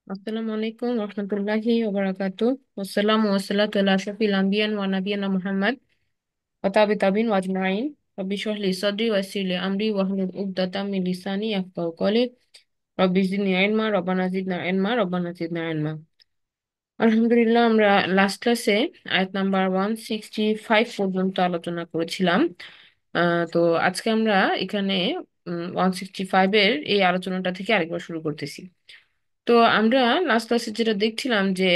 আসসালামু আলাইকুম রহমতুল্লাহি ওবারাকাতু। আসসালামু ওয়াসসালাতু আলা আশরাফিল আম্বিয়া ওয়া নাবিয়িনা মুহাম্মদ ওয়া তাবিন ওয়া আজমাইন। রব্বি ইশরাহ লি সাদরি ওয়া ইয়াসসির লি আমরি ওয়াহলুল উকদাতাম মিন লিসানি ইয়াফকাহু কওলি। রব্বি জিদনি ইলমা রব্বানা জিদনা ইলমা রব্বানা জিদনা ইলমা। আলহামদুলিল্লাহ, আমরা লাস্ট ক্লাসে আয়াত নাম্বার 165 পর্যন্ত আলোচনা করেছিলাম। তো আজকে আমরা এখানে 165 এর এই আলোচনাটা থেকে আরেকবার শুরু করতেছি। তো আমরা লাস্ট ক্লাসে যেটা দেখছিলাম যে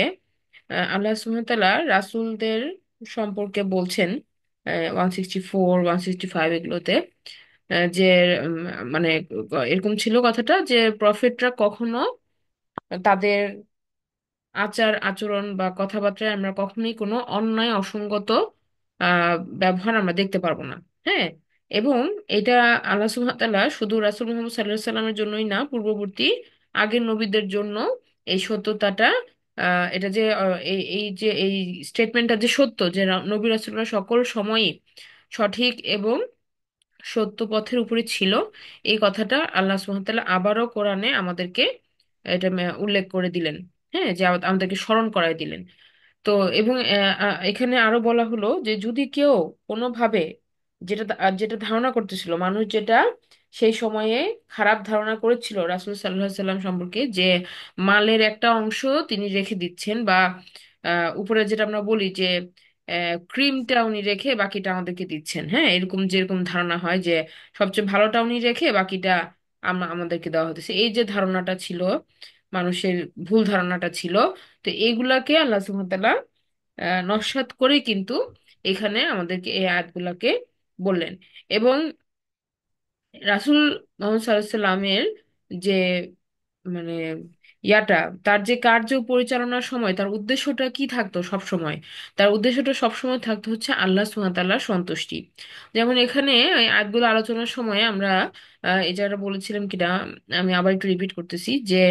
আল্লাহ সুবহানাহু ওয়া তাআলা রাসূলদের সম্পর্কে বলছেন 164 165 এগুলোতে, যে উম, মানে এরকম ছিল কথাটা যে প্রফেটরা কখনো তাদের আচার আচরণ বা কথাবার্তায় আমরা কখনোই কোনো অন্যায় অসঙ্গত ব্যবহার আমরা দেখতে পারবো না। হ্যাঁ, এবং এটা আল্লাহ সুবহানাহু ওয়া তাআলা শুধু রাসূল মুহাম্মদ সাল্লাল্লাহু আলাইহি সাল্লামের জন্যই না, পূর্ববর্তী আগের নবীদের জন্য এই সত্যতাটা, এটা যে এই এই যে এই স্টেটমেন্টটা যে সত্য, যে নবী রাসূলরা সকল সময়ই সঠিক এবং সত্য পথের উপরে ছিল, এই কথাটা আল্লাহ সুবহানাহু ওয়া তাআলা আবারও কোরআনে আমাদেরকে এটা উল্লেখ করে দিলেন। হ্যাঁ, যে আমাদেরকে স্মরণ করায় দিলেন। তো এবং এখানে আরো বলা হলো যে যদি কেউ কোনোভাবে যেটা ধারণা করতেছিল মানুষ, যেটা সেই সময়ে খারাপ ধারণা করেছিল রাসূল সাল্লাল্লাহু আলাইহি সাল্লাম সম্পর্কে, যে মালের একটা অংশ তিনি রেখে দিচ্ছেন, বা উপরে যেটা আমরা বলি যে ক্রিমটা উনি রেখে বাকিটা আমাদেরকে দিচ্ছেন। হ্যাঁ, এরকম যেরকম ধারণা হয় যে সবচেয়ে ভালোটা উনি রেখে বাকিটা আমাদেরকে দেওয়া হতেছে, এই যে ধারণাটা ছিল, মানুষের ভুল ধারণাটা ছিল। তো এইগুলাকে আল্লাহ সুবহানাহু ওয়া তাআলা নস্যাৎ করে কিন্তু এখানে আমাদেরকে এই আয়াতগুলাকে বললেন। এবং রাসূল মুহাম্মদ সাল্লাল্লাহু আলাইহি সাল্লামের যে মানে ইয়াটা, তার যে কার্য পরিচালনার সময় তার উদ্দেশ্যটা কি থাকতো সব সময়, তার উদ্দেশ্যটা সব সময় থাকতো হচ্ছে আল্লাহ সুবহানাহু ওয়া তাআলার সন্তুষ্টি। যেমন এখানে এই আয়াতগুলো আলোচনার সময় আমরা এই জায়গাটা বলেছিলাম কিনা, আমি আবার একটু রিপিট করতেছি যে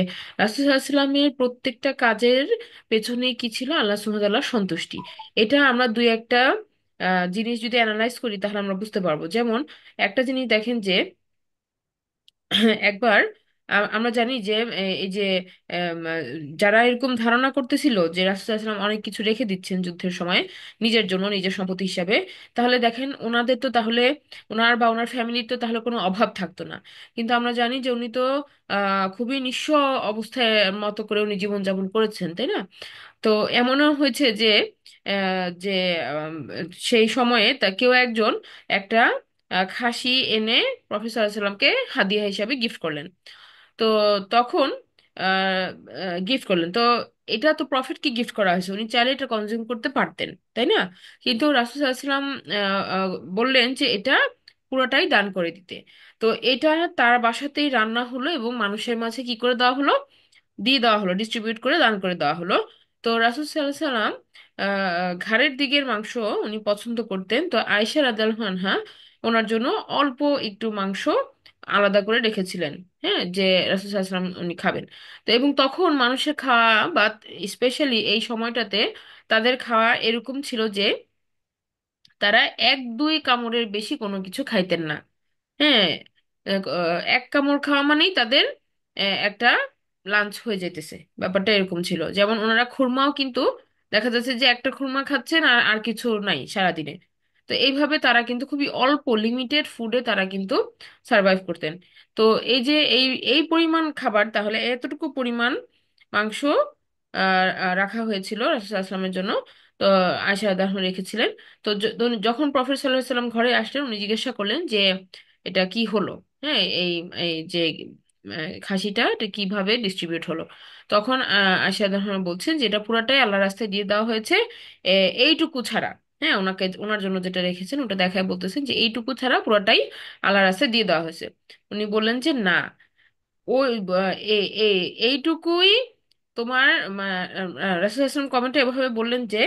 রাসূল সাল্লাল্লাহু আলাইহি সাল্লামের প্রত্যেকটা কাজের পেছনেই কি ছিল? আল্লাহ সুবহানাহু ওয়া তাআলার সন্তুষ্টি। এটা আমরা দুই একটা জিনিস যদি অ্যানালাইজ করি তাহলে আমরা বুঝতে পারবো। যেমন একটা জিনিস দেখেন যে একবার আমরা জানি যে এই যে আম, আহ, যারা এরকম ধারণা করতেছিল যে রাসূলুল্লাহ সাল্লাল্লাহু আলাইহি ওয়াসাল্লাম অনেক কিছু রেখে দিচ্ছেন যুদ্ধের সময় নিজের জন্য, নিজের সম্পত্তি হিসাবে, তাহলে দেখেন ওনাদের তো তাহলে, ওনার বা ওনার ফ্যামিলির তো তাহলে কোনো অভাব থাকতো না। কিন্তু আমরা জানি যে উনি তো খুবই নিঃস্ব অবস্থায় মতো করে উনি জীবনযাপন করেছেন, তাই না? তো এমনও হয়েছে যে যে আম, সেই সময়ে তা কেউ একজন একটা খাসি এনে প্রফেসর সাল্লামকে হাদিয়া হিসাবে গিফট করলেন। তো তখন গিফট করলেন, তো এটা তো প্রফিটকে গিফট করা হয়েছে, উনি চাইলে এটা কনজিউম করতে পারতেন, তাই না? কিন্তু রাসূল সাল্লাম বললেন যে এটা পুরোটাই দান করে দিতে। তো এটা তার বাসাতেই রান্না হলো এবং মানুষের মাঝে কি করে দেওয়া হলো? দিয়ে দেওয়া হলো, ডিস্ট্রিবিউট করে দান করে দেওয়া হলো। তো রাসূল সাল্লাল্লাহু আলাইহি সাল্লাম ঘাড়ের দিকের মাংস উনি পছন্দ করতেন, তো আয়েশা রাদিয়াল্লাহু আনহা ওনার জন্য অল্প একটু মাংস আলাদা করে রেখেছিলেন। হ্যাঁ, যে রাসূল সাল্লাল্লাহু আলাইহি সাল্লাম উনি খাবেন। তো এবং তখন মানুষের খাওয়া বা স্পেশালি এই সময়টাতে তাদের খাওয়া এরকম ছিল যে তারা এক দুই কামড়ের বেশি কোনো কিছু খাইতেন না। হ্যাঁ, এক কামড় খাওয়া মানেই তাদের একটা লাঞ্চ হয়ে যাইতেছে, ব্যাপারটা এরকম ছিল। যেমন ওনারা খুরমাও কিন্তু দেখা যাচ্ছে যে একটা খুরমা খাচ্ছেন আর আর কিছু নাই সারাদিনে। তো এইভাবে তারা কিন্তু খুবই অল্প লিমিটেড ফুডে তারা কিন্তু সার্ভাইভ করতেন। তো এই যে এই পরিমাণ খাবার, তাহলে এতটুকু পরিমাণ মাংস রাখা হয়েছিল রাসূলুল্লাহ সাল্লাল্লাহু আলাইহি ওয়াসাল্লামের জন্য। তো আয়েশা রাদিয়াল্লাহু আনহা রেখেছিলেন। তো যখন প্রফেসর সাল্লাল্লাহু আলাইহি সাল্লাম ঘরে আসলেন, উনি জিজ্ঞাসা করলেন যে এটা কি হলো? হ্যাঁ, এই এই যে খাসিটা এটা কিভাবে ডিস্ট্রিবিউট হলো? তখন আয়েশা রাদিয়াল্লাহু আনহা বলছেন যে এটা পুরাটাই আল্লাহর রাস্তায় দিয়ে দেওয়া হয়েছে, এইটুকু ছাড়া। হ্যাঁ, ওনার জন্য যেটা রেখেছেন ওটা দেখায় বলতেছেন যে এইটুকু ছাড়া পুরাটাই আল্লাহর রাস্তায় দিয়ে দেওয়া হয়েছে। উনি বললেন যে না, ওই এইটুকুই তোমার রাসূল কমেন্টে এভাবে বললেন যে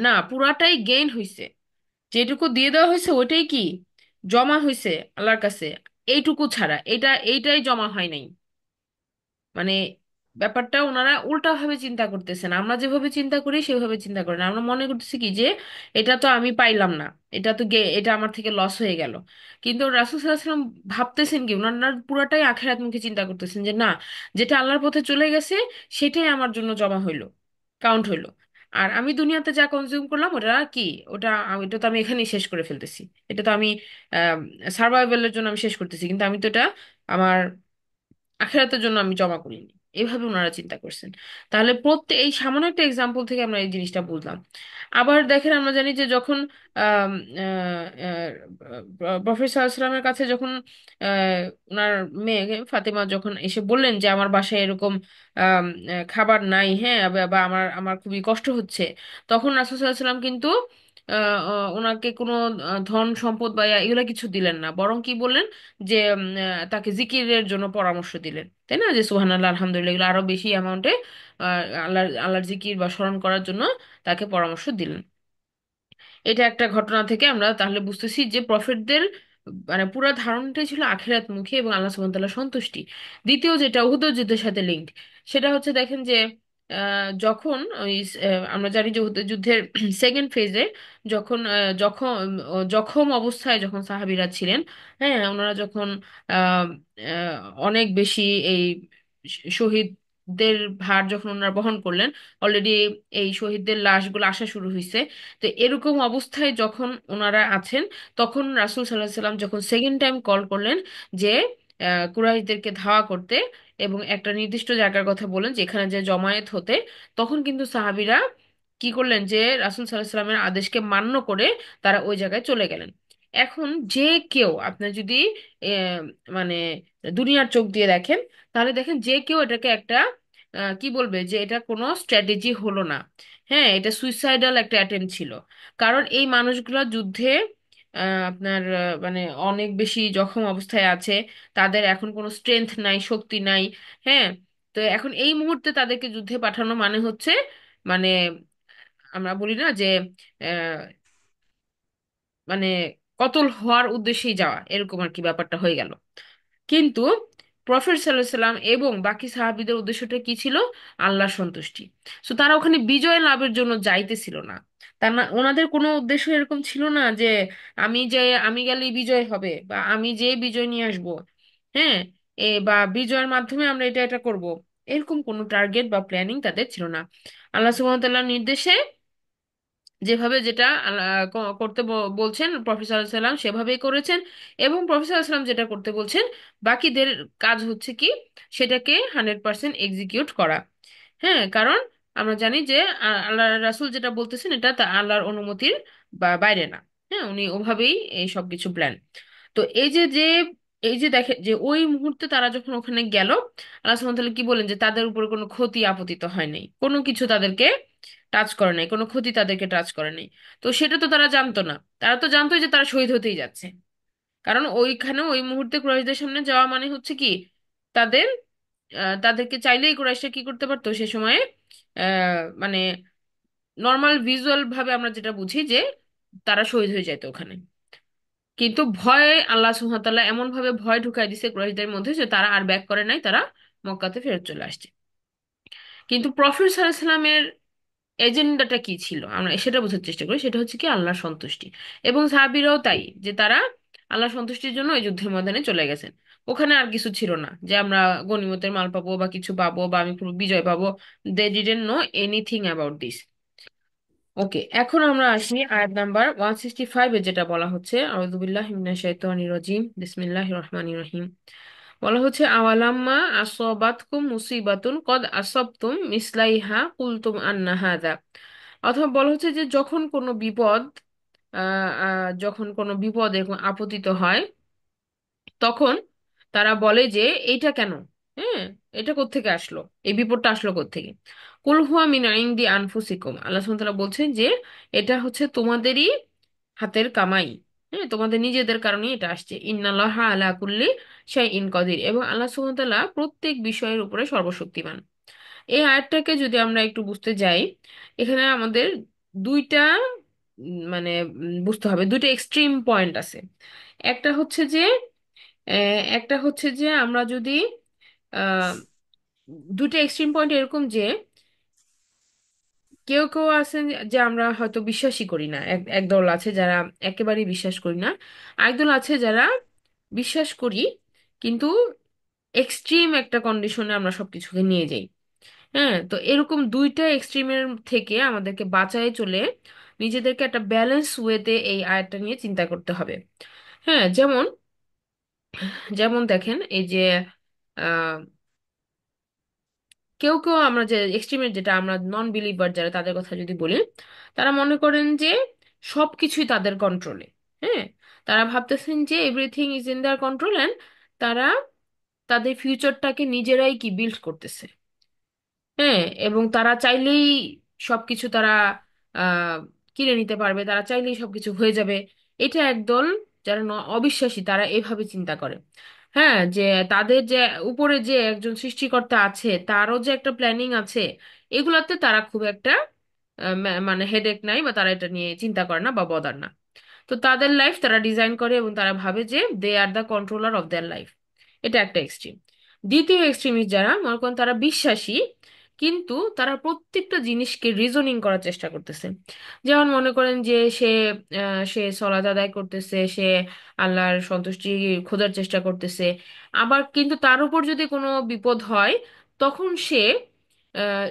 না, পুরাটাই গেইন হয়েছে, যেটুকু দিয়ে দেওয়া হয়েছে ওইটাই কি জমা হয়েছে আল্লাহর কাছে, এইটুকু ছাড়া এইটাই জমা হয় নাই। মানে ব্যাপারটা ওনারা উল্টা ভাবে চিন্তা করতেছেন, আমরা যেভাবে চিন্তা করি সেভাবে চিন্তা করেন। আমরা মনে করতেছি কি যে এটা তো আমি পাইলাম না, এটা তো এটা আমার থেকে লস হয়ে গেল। কিন্তু রাসূল সাল্লাল্লাহু আলাইহি ওয়াসাল্লাম ভাবতেছেন কি, ওনারা পুরাটাই আখিরাতমুখী চিন্তা করতেছেন যে না, যেটা আল্লাহর পথে চলে গেছে সেটাই আমার জন্য জমা হইলো, কাউন্ট হইলো। আর আমি দুনিয়াতে যা কনজিউম করলাম ওটা কি, এটা তো আমি এখানেই শেষ করে ফেলতেছি, এটা তো আমি সার্ভাইভালের জন্য আমি শেষ করতেছি, কিন্তু আমি তো এটা আমার আখিরাতের জন্য আমি জমা করিনি। এভাবে ওনারা চিন্তা করছেন। তাহলে এই সামান্য একটা এক্সাম্পল থেকে আমরা এই জিনিসটা বুঝলাম। আবার দেখেন, আমরা জানি যে যখন প্রফেসর সাল্লামের কাছে যখন ওনার মেয়ে ফাতেমা যখন এসে বললেন যে আমার বাসায় এরকম খাবার নাই, হ্যাঁ, বা আমার আমার খুবই কষ্ট হচ্ছে, তখন রাসূল সাল্লাল্লাহু আলাইহি ওয়াসাল্লাম কিন্তু ওনাকে কোনো ধন সম্পদ বা এগুলো কিছু দিলেন না, বরং কি বললেন যে তাকে জিকিরের জন্য পরামর্শ দিলেন, তাই না? যে সুবহানাল্লাহ, আলহামদুলিল্লাহ, এগুলো আরো বেশি অ্যামাউন্টে আল্লাহর জিকির বা স্মরণ করার জন্য তাকে পরামর্শ দিলেন। এটা একটা ঘটনা থেকে আমরা তাহলে বুঝতেছি যে প্রফেটদের মানে পুরো ধারণাটাই ছিল আখিরাত মুখী এবং আল্লাহ সুবহানাহু ওয়া তাআলার সন্তুষ্টি। দ্বিতীয় যেটা উহুদ যুদ্ধের সাথে লিঙ্কড, সেটা হচ্ছে দেখেন যে যখন আমরা জানি যে উহুদ যুদ্ধের সেকেন্ড ফেজে যখন জখম অবস্থায় যখন সাহাবীরা ছিলেন, হ্যাঁ, ওনারা যখন আহ, অনেক বেশি এই শহীদদের ভার যখন ওনারা বহন করলেন, অলরেডি এই শহীদদের লাশগুলো আসা শুরু হয়েছে। তো এরকম অবস্থায় যখন ওনারা আছেন, তখন রাসূল সাল্লাল্লাহু আলাইহি সাল্লাম যখন সেকেন্ড টাইম কল করলেন যে কুরাইশদেরকে ধাওয়া করতে এবং একটা নির্দিষ্ট জায়গার কথা বলেন যেখানে যে জমায়েত হতে, তখন কিন্তু সাহাবীরা কি করলেন যে রাসূল সাল্লাল্লাহু আলাইহি সাল্লামের আদেশকে মান্য করে তারা ওই জায়গায় চলে গেলেন। এখন যে কেউ আপনার যদি আহ, মানে দুনিয়ার চোখ দিয়ে দেখেন, তাহলে দেখেন যে কেউ এটাকে একটা কি বলবে যে এটা কোনো স্ট্র্যাটেজি হলো না, হ্যাঁ, এটা সুইসাইডাল একটা অ্যাটেম্প ছিল। কারণ এই মানুষগুলো যুদ্ধে আপনার মানে অনেক বেশি জখম অবস্থায় আছে, তাদের এখন কোনো স্ট্রেংথ নাই, শক্তি নাই, হ্যাঁ। তো এখন এই মুহূর্তে তাদেরকে যুদ্ধে পাঠানো মানে হচ্ছে মানে আমরা বলি না যে আহ, মানে কতল হওয়ার উদ্দেশ্যেই যাওয়া, এরকম আর কি ব্যাপারটা হয়ে গেল। কিন্তু প্রফেট সাল্লাল্লাহু আলাইহি সাল্লাম এবং বাকি সাহাবীদের উদ্দেশ্যটা কি ছিল? আল্লাহর সন্তুষ্টি। সো তারা ওখানে বিজয় লাভের জন্য যাইতেছিল না। তার না, ওনাদের কোনো উদ্দেশ্য এরকম ছিল না যে আমি যে আমি গেলেই বিজয় হবে বা আমি যে বিজয় নিয়ে আসব, হ্যাঁ, বা বিজয়ের মাধ্যমে আমরা এটা এটা করব, এরকম কোনো টার্গেট বা প্ল্যানিং তাদের ছিল না। আল্লাহ সুবহানাহু ওয়া তাআলার নির্দেশে যেভাবে যেটা করতে বলছেন প্রফেসর সাল্লাম সেভাবেই করেছেন, এবং প্রফেসর সাল্লাম যেটা করতে বলছেন বাকিদের কাজ হচ্ছে কি সেটাকে 100% এক্সিকিউট করা। হ্যাঁ, কারণ আমরা জানি যে আল্লাহ রাসূল যেটা বলতেছেন এটা তা আল্লাহর অনুমতির বাইরে না। হ্যাঁ, উনি ওভাবেই এই সব কিছু প্ল্যান। তো এই যে দেখে যে ওই মুহূর্তে তারা যখন ওখানে গেল, আল্লাহ সুবহানাহু ওয়া তাআলা কি বলেন যে তাদের উপরে কোনো ক্ষতি আপতিত হয় নাই, কোনো কিছু তাদেরকে টাচ করে নাই, কোনো ক্ষতি তাদেরকে টাচ করে নাই। তো সেটা তো তারা জানতো না, তারা তো জানতো যে তারা শহীদ হতেই যাচ্ছে। কারণ ওইখানে ওই মুহূর্তে কুরাইশদের সামনে যাওয়া মানে হচ্ছে কি তাদের তাদেরকে চাইলেই কুরাইশরা কি করতে পারতো সে সময়ে, মানে নর্মাল ভিজুয়াল ভাবে আমরা যেটা বুঝি যে তারা শহীদ হয়ে যেত ওখানে। কিন্তু ভয়ে আল্লাহ সুবহানাহু ওয়া তাআলা এমন ভাবে ভয় ঢুকাই দিছে কুরাইশদের মধ্যে যে তারা আর ব্যাক করে নাই, তারা মক্কাতে ফেরত চলে আসছে। কিন্তু প্রফেট সাল্লাল্লাহু আলাইহি সাল্লামের এজেন্ডাটা কি ছিল আমরা সেটা বোঝার চেষ্টা করি, সেটা হচ্ছে কি আল্লাহর সন্তুষ্টি। এবং সাহাবীরাও তাই, যে তারা আল্লাহর সন্তুষ্টির জন্য ওই যুদ্ধের ময়দানে চলে গেছেন। ওখানে আর কিছু ছিল না যে আমরা গনিমতের মাল পাবো বা কিছু পাবো বা আমি পুরো বিজয় পাবো। They didn't know anything about this. Okay, এখন আমরা আসি আয়াত নাম্বার 165 এ, যেটা বলা হচ্ছে আউযুবিল্লাহি মিনাশ শাইতানির রাজিম, বিসমিল্লাহির রহমানির রহিম। বলা হচ্ছে আওয়ালাম্মা আসবাতকুম মুসিবাতুন কদ আসাবতুম মিসলাইহা কুলতুম আন্না হাযা। অথবা বলা হচ্ছে যে যখন কোনো বিপদ এরকম আপতিত হয়, তখন তারা বলে যে এইটা কেন, হ্যাঁ, এটা কোত্থেকে আসলো, এই বিপদটা আসলো কোত্থেকে। কুল হুয়া মিন ইনদি আনফুসিকুম, আল্লাহ সুবহানাহু ওয়া তাআলা বলছেন যে এটা হচ্ছে তোমাদেরই হাতের কামাই, হ্যাঁ, তোমাদের নিজেদের কারণেই এটা আসছে। ইন্নাল্লাহা আলা কুল্লি শাইইন কদির, এবং আল্লাহ সুবহানাহু ওয়া তাআলা প্রত্যেক বিষয়ের উপরে সর্বশক্তিমান। এই আয়াতটাকে যদি আমরা একটু বুঝতে যাই, এখানে আমাদের দুইটা মানে বুঝতে হবে, দুইটা এক্সট্রিম পয়েন্ট আছে। একটা হচ্ছে যে আমরা যদি দুটো এক্সট্রিম পয়েন্ট এরকম যে কেউ কেউ আছেন যে আমরা হয়তো বিশ্বাসই করি না, একদল আছে যারা একেবারেই বিশ্বাস করি না, আরেকদল আছে যারা বিশ্বাস করি কিন্তু এক্সট্রিম একটা কন্ডিশনে আমরা সবকিছুকে নিয়ে যাই। হ্যাঁ, তো এরকম দুইটা এক্সট্রিমের থেকে আমাদেরকে বাঁচায় চলে নিজেদেরকে একটা ব্যালেন্স ওয়েতে এই আয়াতটা নিয়ে চিন্তা করতে হবে। হ্যাঁ, যেমন যেমন দেখেন এই যে কেউ কেউ আমরা যে এক্সট্রিমের, যেটা আমরা নন বিলিভার যারা, তাদের কথা যদি বলি, তারা মনে করেন যে সবকিছুই তাদের কন্ট্রোলে। হ্যাঁ, তারা ভাবতেছেন যে everything is in their control, and তারা তাদের ফিউচারটাকে নিজেরাই কি বিল্ড করতেছে। হ্যাঁ, এবং তারা চাইলেই সবকিছু তারা আহ কিনে নিতে পারবে, তারা চাইলেই সবকিছু হয়ে যাবে। এটা একদল যারা অবিশ্বাসী, তারা এভাবে চিন্তা করে। হ্যাঁ, যে তাদের যে উপরে যে একজন সৃষ্টিকর্তা আছে, তারও যে একটা প্ল্যানিং আছে, এগুলাতে তারা খুব একটা মানে হেডেক নাই, বা তারা এটা নিয়ে চিন্তা করে না বা বদার না। তো তাদের লাইফ তারা ডিজাইন করে এবং তারা ভাবে যে they are the controller of their life. এটা একটা এক্সট্রিম। দ্বিতীয় এক্সট্রিমিস্ট যারা মনে করেন তারা বিশ্বাসী, কিন্তু তারা প্রত্যেকটা জিনিসকে রিজনিং করার চেষ্টা করতেছে। যেমন মনে করেন যে সে সলাত আদায় করতেছে, সে আল্লাহর সন্তুষ্টি খোঁজার চেষ্টা করতেছে। আবার কিন্তু তার উপর যদি কোনো বিপদ হয়, তখন সে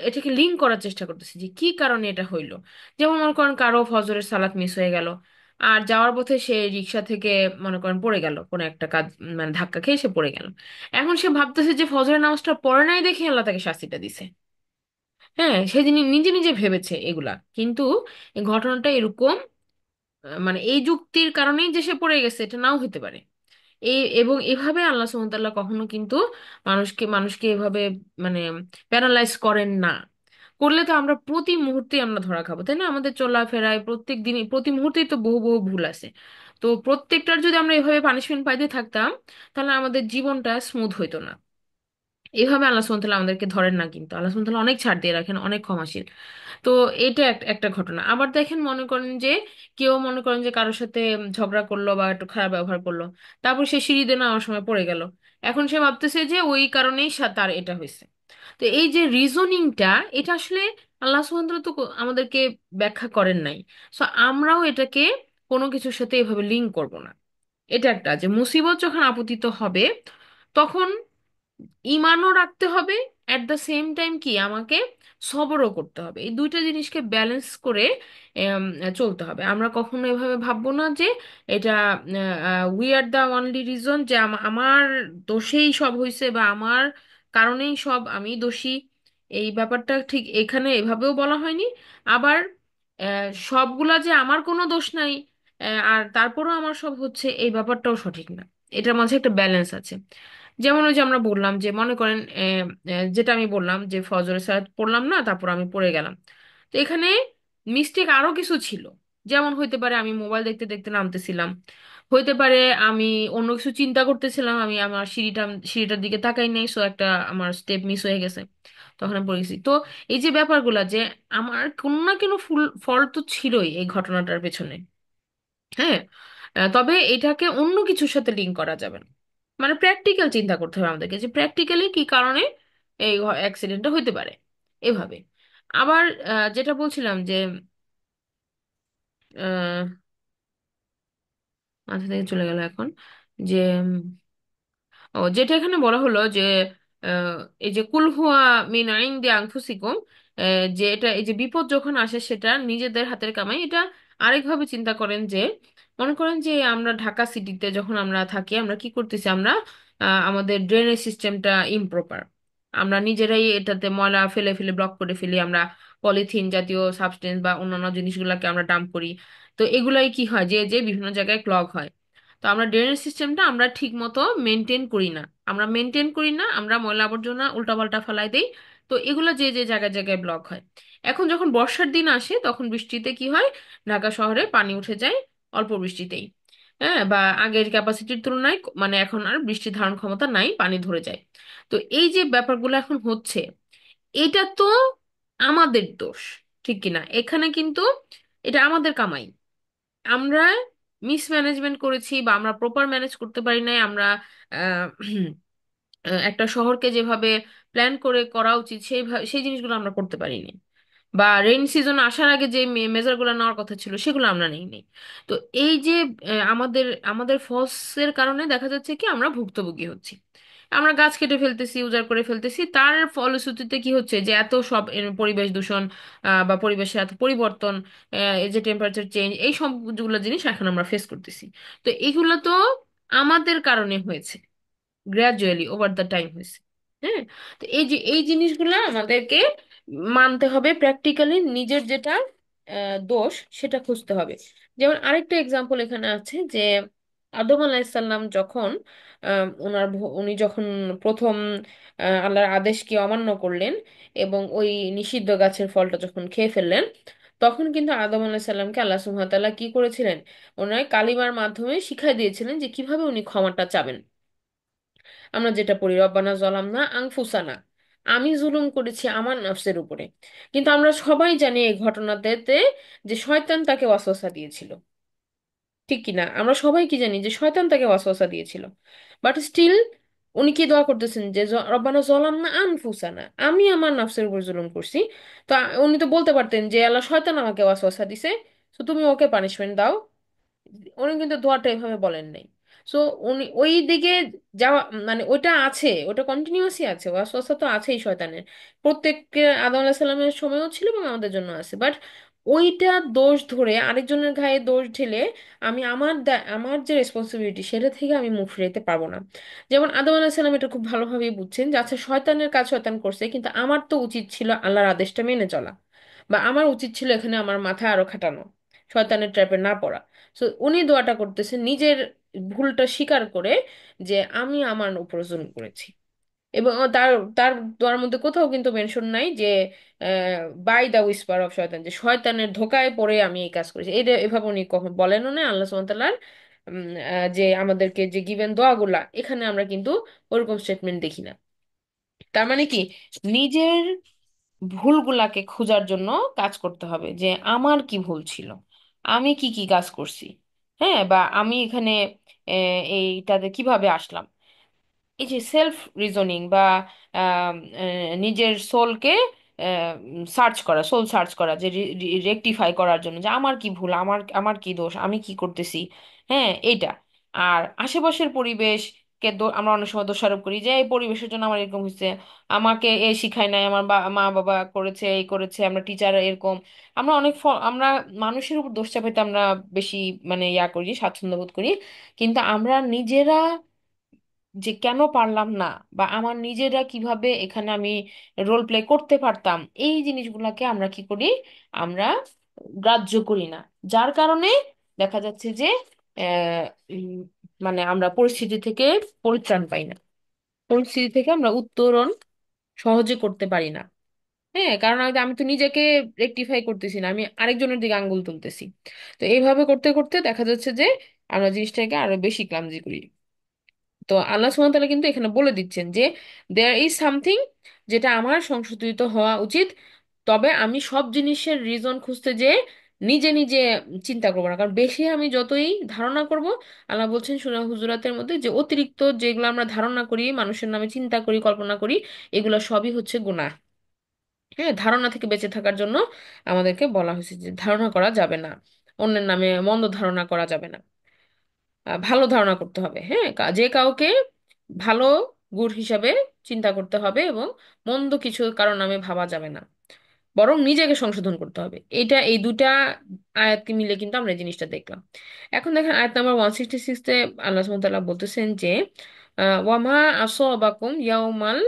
এটাকে লিঙ্ক করার চেষ্টা করতেছে যে কি কারণে এটা হইলো। যেমন মনে করেন কারো ফজরের সালাত মিস হয়ে গেল, আর যাওয়ার পথে সে রিক্সা থেকে মনে করেন পড়ে গেল, কোনো একটা কাজ মানে ধাক্কা খেয়ে সে পড়ে গেল। এখন সে ভাবতেছে যে ফজরের নামাজটা পড়ে নাই দেখে আল্লাহ তাকে শাস্তিটা দিছে। হ্যাঁ, সে নিজে নিজে ভেবেছে এগুলা, কিন্তু এই ঘটনাটা এরকম মানে এই যুক্তির কারণেই যে সে পড়ে গেছে এটা নাও হতে পারে। এবং এভাবে আল্লাহ সুবহানাহু ওয়া তাআলা কখনো কিন্তু মানুষকে মানুষকে এভাবে মানে প্যারালাইজ করেন না। করলে তো আমরা প্রতি মুহূর্তে আমরা ধরা খাবো, তাই না? আমাদের চলাফেরায় প্রত্যেক দিনই প্রতি মুহূর্তেই তো বহু বহু ভুল আছে। তো প্রত্যেকটার যদি আমরা এভাবে পানিশমেন্ট পাইতে থাকতাম, তাহলে আমাদের জীবনটা স্মুথ হইতো না। এইভাবে আল্লাহ সুবহানাহু ওয়া তাআলা আমাদেরকে ধরেন না, কিন্তু আল্লাহ সুবহানাহু ওয়া তাআলা অনেক ছাড় দিয়ে রাখেন, অনেক ক্ষমাশীল। তো এটা একটা একটা ঘটনা। আবার দেখেন মনে করেন যে কেউ মনে করেন যে কারোর সাথে ঝগড়া করলো বা একটু খারাপ ব্যবহার করলো, তারপর সে সিঁড়িতে নামার সময় পড়ে গেল। এখন সে ভাবতেছে যে ওই কারণেই তার এটা হয়েছে। তো এই যে রিজনিংটা, এটা আসলে আল্লাহ সুবহানাহু ওয়া তাআলা তো আমাদেরকে ব্যাখ্যা করেন নাই। সো আমরাও এটাকে কোনো কিছুর সাথে এভাবে লিঙ্ক করব না। এটা একটা যে মুসিবত যখন আপতিত হবে, তখন ইমানও রাখতে হবে, অ্যাট দ্য সেম টাইম কি আমাকে সবরও করতে হবে। এই দুইটা জিনিসকে ব্যালেন্স করে এম, চলতে হবে। আমরা কখনো এভাবে ভাববো না যে এটা we are the only reason, যে আমার দোষেই সব হয়েছে বা আমার কারণেই সব, আমি দোষী। এই ব্যাপারটা ঠিক এখানে এভাবেও বলা হয়নি। আবার সবগুলা যে আমার কোনো দোষ নাই, আর তারপরও আমার সব হচ্ছে, এই ব্যাপারটাও সঠিক না। এটার মাঝে একটা ব্যালেন্স আছে। যেমন ওই যে আমরা বললাম যে মনে করেন যেটা আমি বললাম যে ফজরের সালাত পড়লাম না, তারপর আমি পড়ে গেলাম। তো এখানে মিস্টেক আরো কিছু ছিল। যেমন হইতে পারে আমি মোবাইল দেখতে দেখতে নামতেছিলাম, হইতে পারে আমি অন্য কিছু চিন্তা করতেছিলাম, আমি আমার সিঁড়িটার দিকে তাকাই নাই, সো একটা আমার স্টেপ মিস হয়ে গেছে, তখন আমি পড়ে গেছি। তো এই যে ব্যাপারগুলা যে আমার কোনো না কোনো ফুল ফল্ট তো ছিলই এই ঘটনাটার পেছনে। হ্যাঁ, তবে এটাকে অন্য কিছুর সাথে লিঙ্ক করা যাবে না। মানে প্র্যাকটিক্যাল চিন্তা করতে হবে আমাদেরকে যে প্র্যাকটিক্যালি কি কারণে এই অ্যাক্সিডেন্টটা হইতে পারে, এভাবে। আবার যেটা বলছিলাম যে আহ, মাথা থেকে চলে গেল এখন, যে ও যেটা এখানে বলা হলো যে আহ, এই যে কুল হুয়া মিন ইনদি আনফুসিকুম, যে এটা এই যে বিপদ যখন আসে সেটা নিজেদের হাতের কামাই, এটা আরেকভাবে চিন্তা করেন যে মনে করেন যে আমরা ঢাকা সিটিতে যখন আমরা থাকি, আমরা কি করতেছি, আমরা আমাদের ড্রেনেজ সিস্টেমটা ইমপ্রপার। আমরা নিজেরাই এটাতে ময়লা ফেলে ফেলে ব্লক করে ফেলি, আমরা পলিথিন জাতীয় সাবস্টেন্স বা অন্যান্য জিনিসগুলোকে আমরা ডাম্প করি। তো এগুলাই কি হয় যে যে বিভিন্ন জায়গায় ক্লগ হয়। তো আমরা ড্রেনেজ সিস্টেমটা আমরা ঠিক মতো মেনটেন করি না। আমরা ময়লা আবর্জনা উল্টাপাল্টা ফেলাই দেই। তো এগুলো যে যে জায়গায় জায়গায় ব্লক হয়। এখন যখন বর্ষার দিন আসে, তখন বৃষ্টিতে কি হয়, ঢাকা শহরে পানি উঠে যায় অল্প বৃষ্টিতেই। হ্যাঁ, বা আগের ক্যাপাসিটির তুলনায় মানে এখন আর বৃষ্টি ধারণ ক্ষমতা নাই, পানি ধরে যায়। তো এই যে ব্যাপারগুলো এখন হচ্ছে, এটা তো আমাদের দোষ, ঠিক কিনা? এখানে কিন্তু এটা আমাদের কামাই। আমরা মিসম্যানেজমেন্ট করেছি বা আমরা প্রপার ম্যানেজ করতে পারি নাই, আমরা একটা শহরকে যেভাবে প্ল্যান করে করা উচিত সেই জিনিসগুলো আমরা করতে পারিনি। বা রেইন সিজন আসার আগে যে মেজারগুলো নেওয়ার কথা ছিল সেগুলো আমরা নেইনি। তো এই যে আমাদের আমাদের ফলসের কারণে দেখা যাচ্ছে কি আমরা ভুক্তভোগী হচ্ছি। আমরা গাছ কেটে ফেলতেছি, উজাড় করে ফেলতেছি, তার ফলশ্রুতিতে কি হচ্ছে যে এত সব পরিবেশ দূষণ, বা পরিবেশের এত পরিবর্তন, এই যে টেম্পারেচার চেঞ্জ, এই সবগুলো জিনিস এখন আমরা ফেস করতেছি। তো এগুলো তো আমাদের কারণে হয়েছে, গ্র্যাজুয়ালি ওভার দ্য টাইম হয়েছে। হ্যাঁ। তো এই যে এই জিনিসগুলো আমাদেরকে মানতে হবে, প্র্যাকটিক্যালি নিজের যেটা দোষ সেটা খুঁজতে হবে। যেমন আরেকটা এক্সাম্পল এখানে আছে যে আদম আলাহিসাল্লাম যখন উনি যখন প্রথম আল্লাহর আদেশকে অমান্য করলেন এবং ওই নিষিদ্ধ গাছের ফলটা যখন খেয়ে ফেললেন, তখন কিন্তু আদম আলাহিসাল্লামকে আল্লাহ সুবহানাহু ওয়া তাআলা কি করেছিলেন, ওনার কালিমার মাধ্যমে শিখাই দিয়েছিলেন যে কিভাবে উনি ক্ষমাটা চাবেন। আমরা যেটা পড়ি রব্বানা যালামনা আনফুসানা, আমি জুলুম করেছি আমার নফসের উপরে। কিন্তু আমরা সবাই জানি এই ঘটনাতে যে শয়তান তাকে ওয়াসওয়াসা দিয়েছিল, ঠিক কি না? আমরা সবাই কি জানি যে শয়তান তাকে ওয়াসওয়াসা দিয়েছিল। বাট স্টিল উনি কি দোয়া করতেছেন যে রব্বানা যালামনা আনফুসানা, আমি আমার নফসের উপর জুলুম করছি। তো উনি তো বলতে পারতেন যে আল্লাহ শয়তান আমাকে ওয়াসওয়াসা দিছে, তো তুমি ওকে পানিশমেন্ট দাও। উনি কিন্তু দোয়াটা এভাবে বলেন নাই। সো উনি ওই দিকে যাওয়া, মানে ওইটা আছে, ওটা কন্টিনিউয়াসই আছে, ওয়াসওয়াসা তো আছেই শয়তানের। প্রত্যেককে আদম আলাহিস সাল্লামের সময়ও ছিল এবং আমাদের জন্য আছে। বাট ওইটা দোষ ধরে আরেকজনের ঘায়ে দোষ ঢেলে আমি আমার যে রেসপন্সিবিলিটি সেটা থেকে আমি মুখ ফিরাতে পারবো না। যেমন আদম আলাহিস সাল্লাম এটা খুব ভালোভাবেই বুঝছেন যে আচ্ছা শয়তানের কাজ শয়তান করছে, কিন্তু আমার তো উচিত ছিল আল্লাহর আদেশটা মেনে চলা, বা আমার উচিত ছিল এখানে আমার মাথা আরো খাটানো, শয়তানের ট্র্যাপে না পড়া। সো উনি দোয়াটা করতেছেন নিজের ভুলটা স্বীকার করে, যে আমি আমার উপর জুলুম করেছি। এবং তার তার দোয়ার মধ্যে কোথাও কিন্তু মেনশন নাই যে বাই দা উইসপার অফ শয়তান, যে শয়তানের ধোকায় পড়ে আমি এই কাজ করেছি, এটা এভাবে উনি কখন বলেনও না। আল্লাহ সুবহানাহু ওয়া তাআলার যে আমাদেরকে যে গিভেন দোয়াগুলা, এখানে আমরা কিন্তু ওরকম স্টেটমেন্ট দেখি না। তার মানে কি, নিজের ভুলগুলাকে খোঁজার জন্য কাজ করতে হবে যে আমার কি ভুল ছিল, আমি কি কি কাজ করছি, হ্যাঁ, বা আমি এখানে এইটাতে কিভাবে আসলাম। এই যে সেলফ রিজনিং বা নিজের সোলকে সার্চ করা, সোল সার্চ করা, যে রেকটিফাই করার জন্য যে আমার কি ভুল, আমার আমার কি দোষ, আমি কি করতেছি। হ্যাঁ, এইটা। আর আশেপাশের পরিবেশকে আমরা অনেক সময় দোষারোপ করি যে এই পরিবেশের জন্য আমার এরকম হয়েছে, আমাকে এ শিখায় নাই, আমার মা বাবা করেছে, এই করেছে, আমরা টিচার এরকম। আমরা আমরা মানুষের উপর দোষ চাপাইতে আমরা বেশি মানে ইয়া করি, স্বাচ্ছন্দ্য বোধ করি। কিন্তু আমরা নিজেরা যে কেন পারলাম না, বা আমার নিজেরা কিভাবে এখানে আমি রোল প্লে করতে পারতাম, এই জিনিসগুলোকে আমরা কি করি, আমরা গ্রাহ্য করি না। যার কারণে দেখা যাচ্ছে যে আহ, উম, মানে আমরা পরিস্থিতি থেকে পরিত্রাণ পাই না, পরিস্থিতি থেকে আমরা উত্তরণ সহজে করতে পারি না। হ্যাঁ, কারণ আমি তো নিজেকে রেকটিফাই করতেছি না, আমি আরেকজনের দিকে আঙ্গুল তুলতেছি। তো এইভাবে করতে করতে দেখা যাচ্ছে যে আমরা জিনিসটাকে আরো বেশি ক্লামজি করি। তো আল্লাহ সুবহানাহু ওয়া তাআলা কিন্তু এখানে বলে দিচ্ছেন যে দেয়ার ইজ সামথিং, যেটা আমার সংশোধিত হওয়া উচিত। তবে আমি সব জিনিসের রিজন খুঁজতে যে নিজে নিজে চিন্তা করবো না, কারণ বেশি আমি যতই ধারণা করব, আল্লাহ বলছেন সূরা হুজুরাতের মধ্যে যে অতিরিক্ত যেগুলো আমরা ধারণা করি, মানুষের নামে চিন্তা করি, কল্পনা করি, এগুলো সবই হচ্ছে গুনাহ। হ্যাঁ, ধারণা থেকে বেঁচে থাকার জন্য আমাদেরকে বলা হয়েছে যে ধারণা করা যাবে না, অন্যের নামে মন্দ ধারণা করা যাবে না, ভালো ধারণা করতে হবে। হ্যাঁ, যে কাউকে ভালো গুড হিসাবে চিন্তা করতে হবে এবং মন্দ কিছু কারণ নামে ভাবা যাবে না, বরং নিজেকে সংশোধন করতে হবে। এই দুটা আয়াতকে মিলে কিন্তু আমরা এই জিনিসটা দেখলাম। এখন দেখেন আয়াত নাম্বার 166-এ আল্লাহ সুবহানাহু ওয়া তাআলা বলতেছেন যে ওয়ামা আসাবাকুম ইয়াউমাল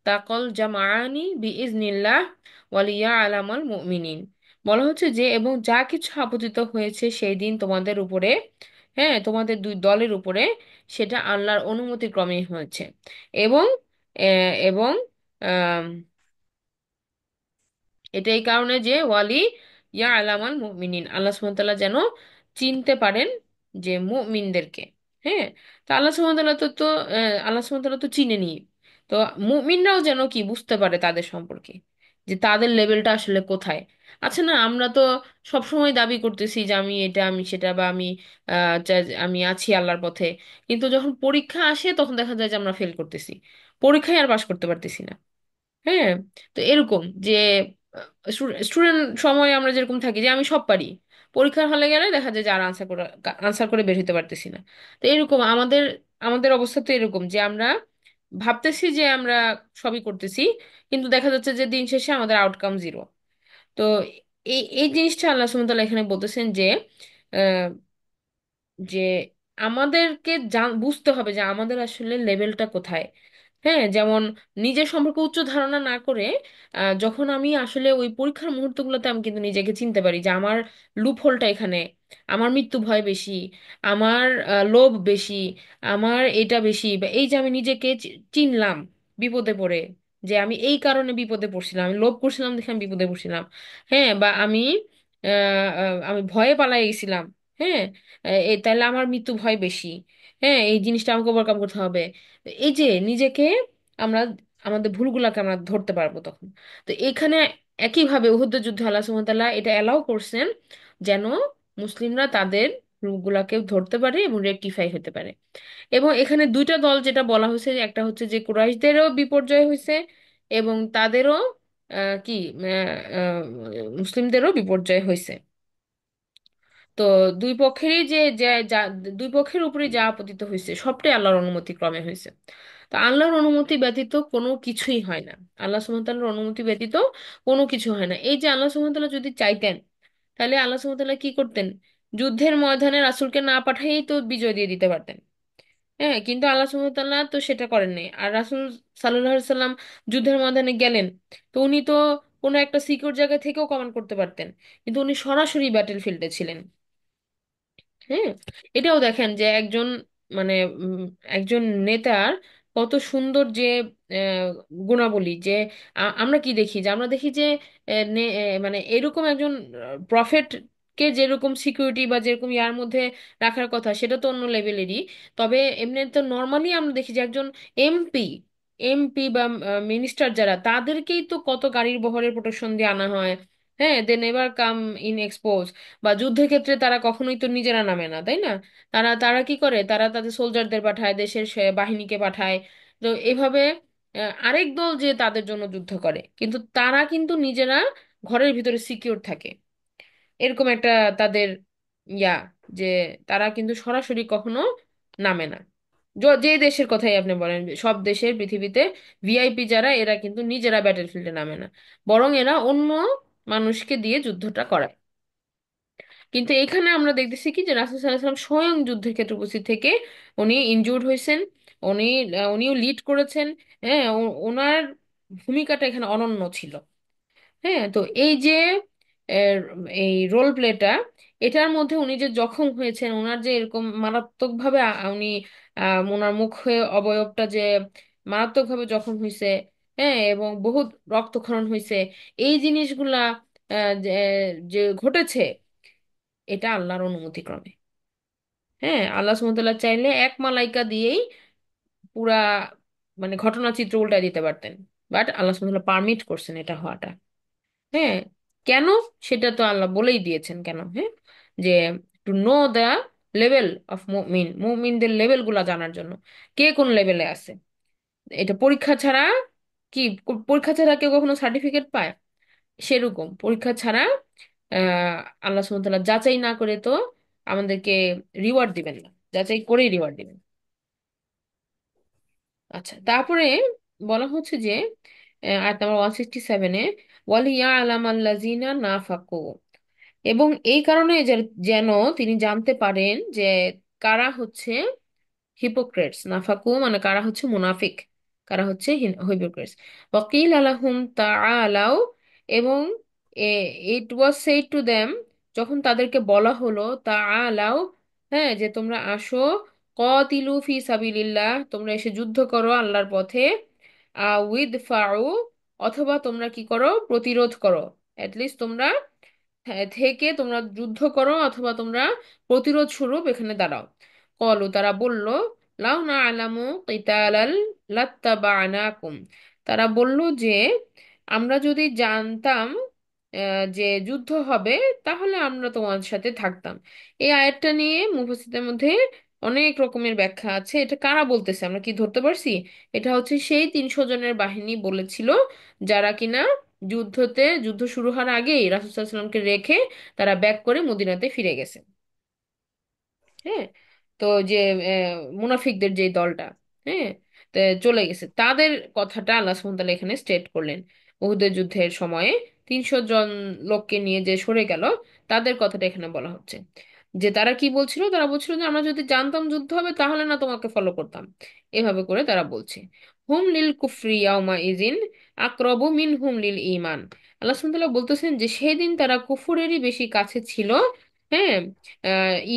তাকাল জামআনি বিইজনিল্লাহ ওয়ালিয়া আলামাল মুমিনিন। বলা হচ্ছে যে এবং যা কিছু আপতিত হয়েছে সেই দিন তোমাদের উপরে, হ্যাঁ, তোমাদের দুই দলের উপরে, সেটা আল্লাহর অনুমতি ক্রমেই হয়েছে। এবং এবং এটা এই কারণে যে ওয়ালি ইয়া আলামাল মুমিনিন, আল্লাহ সুবহানাহু ওয়া তাআলা যেন চিনতে পারেন যে মুমিনদেরকে। হ্যাঁ। তো আল্লাহ সুবহানাহু ওয়া তাআলা আল্লাহ সুবহানাহু ওয়া তাআলা তো চিনেনি। তো মুমিনরাও যেন কি বুঝতে পারে তাদের সম্পর্কে, যে তাদের লেভেলটা আসলে কোথায়। আচ্ছা না, আমরা তো সব সময় দাবি করতেছি যে আমি এটা, আমি সেটা, বা আমি আছি আল্লাহর পথে, কিন্তু যখন পরীক্ষা আসে তখন দেখা যায় যে আমরা ফেল করতেছি। পরীক্ষায় আর পাশ করতে পারতেছি না। হ্যাঁ, তো এরকম যে স্টুডেন্ট সময় আমরা যেরকম থাকি যে আমি সব পারি, পরীক্ষার হলে গেলে দেখা যায় যে আর আনসার করে বের হতে পারতেছি না। তো এরকম আমাদের আমাদের অবস্থা তো এরকম যে আমরা ভাবতেছি যে আমরা সবই করতেছি, কিন্তু দেখা যাচ্ছে যে দিন শেষে আমাদের আউটকাম জিরো। তো এই এই জিনিসটা আল্লাহ সুবহানাহু ওয়া তাআলা এখানে বলতেছেন যে যে আমাদেরকে বুঝতে হবে যে আমাদের আসলে লেভেলটা কোথায়। হ্যাঁ, যেমন নিজের সম্পর্কে উচ্চ ধারণা না করে যখন আমি আসলে ওই পরীক্ষার মুহূর্তগুলোতে আমি কিন্তু নিজেকে চিনতে পারি যে আমার লুপ হোলটা এখানে, আমার মৃত্যু ভয় বেশি, আমার লোভ বেশি, আমার এটা বেশি, বা এই যে আমি নিজেকে চিনলাম বিপদে পড়ে, যে আমি এই কারণে বিপদে পড়ছিলাম, আমি লোভ করছিলাম দেখে আমি বিপদে পড়ছিলাম। হ্যাঁ, বা আমি ভয়ে পালাই গেছিলাম। হ্যাঁ, তাহলে আমার মৃত্যু ভয় বেশি। হ্যাঁ, এই জিনিসটা আমাকে ওভারকাম করতে হবে। এই যে নিজেকে আমরা আমাদের ভুলগুলাকে আমরা ধরতে পারবো তখন। তো এখানে একইভাবে উহুদের যুদ্ধে আল্লাহ সুবহানাহু ওয়া তাআলা এটা অ্যালাউ করছেন যেন মুসলিমরা তাদের ভুলগুলাকে ধরতে পারে এবং রেকটিফাই হতে পারে। এবং এখানে দুইটা দল যেটা বলা হয়েছে, একটা হচ্ছে যে কুরাইশদেরও বিপর্যয় হয়েছে এবং তাদেরও কি মুসলিমদেরও বিপর্যয় হয়েছে। তো দুই পক্ষেরই দুই পক্ষের উপরে যা আপতিত হয়েছে সবটাই আল্লাহর অনুমতি ক্রমে হয়েছে। তো আল্লাহর অনুমতি ব্যতীত কোনো কিছুই হয় না। আল্লাহ সুবহানাহু ওয়া তাআলার অনুমতি ব্যতীত কোনো কিছু হয় না। এই যে আল্লাহ সুবহানাহু ওয়া তাআলা যদি চাইতেন, তাহলে আল্লাহ সুবহানাহু ওয়া তাআলা কি করতেন? যুদ্ধের ময়দানে রাসূলকে না পাঠিয়েই তো বিজয় দিয়ে দিতে পারতেন। হ্যাঁ, কিন্তু আল্লাহ সুবহানাহু ওয়া তাআলা তো সেটা করেননি। আর রাসূল সাল্লাল্লাহু আলাইহি সাল্লাম যুদ্ধের ময়দানে গেলেন, তো উনি তো কোনো একটা সিকিউর জায়গা থেকেও কমান্ড করতে পারতেন, কিন্তু উনি সরাসরি ব্যাটেল ফিল্ডে ছিলেন। হ্যাঁ, এটাও দেখেন যে একজন মানে একজন নেতার কত সুন্দর যে আহ, গুণাবলী, যে আমরা কি দেখি, যে আমরা দেখি যে মানে এরকম একজন প্রফেট কে যেরকম সিকিউরিটি বা যেরকম ইয়ার মধ্যে রাখার কথা সেটা তো অন্য লেভেলেরই। তবে এমনি তো নর্মালি আমরা দেখি যে একজন এমপি এমপি বা মিনিস্টার যারা, তাদেরকেই তো কত গাড়ির বহরের প্রোটেকশন দিয়ে আনা হয়। হ্যাঁ, they never come in expose. বা যুদ্ধের ক্ষেত্রে তারা কখনোই তো নিজেরা নামে না, তাই না? তারা তারা কি করে, তারা তাদের সোলজারদের পাঠায়, দেশের বাহিনীকে পাঠায়। তো এভাবে আরেক দল যে তাদের জন্য যুদ্ধ করে, কিন্তু তারা কিন্তু নিজেরা ঘরের ভিতরে সিকিউর থাকে। এরকম একটা তাদের ইয়া, যে তারা কিন্তু সরাসরি কখনো নামে না। যে দেশের কথাই আপনি বলেন, সব দেশের পৃথিবীতে ভিআইপি যারা, এরা কিন্তু নিজেরা ব্যাটেল ফিল্ডে নামে না, বরং এরা অন্য মানুষকে দিয়ে যুদ্ধটা করায়। কিন্তু এখানে আমরা দেখতেছি কি যে রাসূল সাল্লাল্লাহু আলাইহি ওয়াসাল্লাম স্বয়ং যুদ্ধের ক্ষেত্রে উপস্থিত থেকে উনি ইনজুর্ড হয়েছেন। উনি উনিও লিড করেছেন। হ্যাঁ, ওনার ভূমিকাটা এখানে অনন্য ছিল। হ্যাঁ, তো এই যে এর, এই রোল প্লেটা, এটার মধ্যে উনি যে জখম হয়েছেন, ওনার যে এরকম মারাত্মকভাবে উনি ওনার মুখে অবয়বটা যে মারাত্মকভাবে জখম হয়েছে, হ্যাঁ, এবং বহুত রক্তক্ষরণ হয়েছে, এই জিনিসগুলা যে যে ঘটেছে, এটা আল্লাহর অনুমতি ক্রমে। হ্যাঁ, আল্লাহ সুবহানাহু ওয়া তাআলা চাইলে এক মালাইকা দিয়েই পুরা মানে ঘটনা চিত্র উল্টায় দিতে পারতেন, বাট আল্লাহ সুবহানাহু ওয়া তাআলা পারমিট করছেন এটা হওয়াটা। হ্যাঁ, কেন? সেটা তো আল্লাহ বলেই দিয়েছেন কেন। হ্যাঁ, যে to know the level of মুমিনদের লেভেল গুলা জানার জন্য, কে কোন লেভেলে আছে। এটা পরীক্ষা ছাড়া কি, পরীক্ষা ছাড়া কেউ কখনো সার্টিফিকেট পায়? সেরকম পরীক্ষা ছাড়া আহ আল্লাহ সুবহানাহু ওয়া তাআলা যাচাই না করে তো আমাদেরকে রিওয়ার্ড দিবেন না, যাচাই করেই রিওয়ার্ড দিবেন। আচ্ছা, তারপরে বলা হচ্ছে যে আয়াত নাম্বার 167-এ, ওয়ালিয়া আলাম আল্লাযিনা নাফাকু, এবং এই কারণে যেন তিনি জানতে পারেন যে কারা হচ্ছে হিপোক্রেটস। নাফাকু মানে কারা হচ্ছে মুনাফিক, কারা হচ্ছে হিপোক্রেটস। ওয়াকিল আলাহুম তাআলাও, এবং ইট ওয়াজ সেড টু দেম, যখন তাদেরকে বলা হলো তাআলাও, হ্যাঁ, যে তোমরা আসো, কাতিলু ফি সাবিলিল্লাহ, তোমরা এসে যুদ্ধ করো আল্লাহর পথে, উইদ ফাউ, অথবা তোমরা কি করো, প্রতিরোধ করো। অ্যাটলিস্ট তোমরা থেকে তোমরা যুদ্ধ করো অথবা তোমরা প্রতিরোধ স্বরূপ এখানে দাঁড়াও। কলু, তারা বলল, লাউ না আলামু কিতালাল লাত্তাবানাকুম, তারা বলল যে আমরা যদি জানতাম যে যুদ্ধ হবে, তাহলে আমরা তোমাদের সাথে থাকতাম। এই আয়াতটা নিয়ে মুফাসসিরদের মধ্যে অনেক রকমের ব্যাখ্যা আছে। এটা কারা বলতেছে আমরা কি ধরতে পারছি? এটা হচ্ছে সেই 300 জনের বাহিনী বলেছিল, যারা কিনা যুদ্ধ শুরু হওয়ার আগেই রাসূল সাল্লাল্লাহু আলাইহি ওয়াসাল্লামকে রেখে তারা ব্যাক করে মদিনাতে ফিরে গেছে। হ্যাঁ, তো যে মুনাফিকদের যে দলটা, হ্যাঁ, তো চলে গেছে, তাদের কথাটা আল্লাহ সুবহানাহু ওয়া তাআলা এখানে স্টেট করলেন। উহুদের যুদ্ধের সময়ে 300 জন লোককে নিয়ে যে সরে গেল, তাদের কথাটা এখানে বলা হচ্ছে। যে তারা কি বলছিল, তারা বলছিল যে আমরা যদি জানতাম যুদ্ধ হবে তাহলে না তোমাকে ফলো করতাম। এভাবে করে তারা বলছে। হুম লিল কুফরি ইয়াউমা ইজিন আকরাবু মিন হুম লিল ঈমান। আল্লাহ সুবহানাহু ওয়া তাআলা বলতেছেন যে সেদিন তারা কুফুরেরই বেশি কাছে ছিল। হ্যাঁ,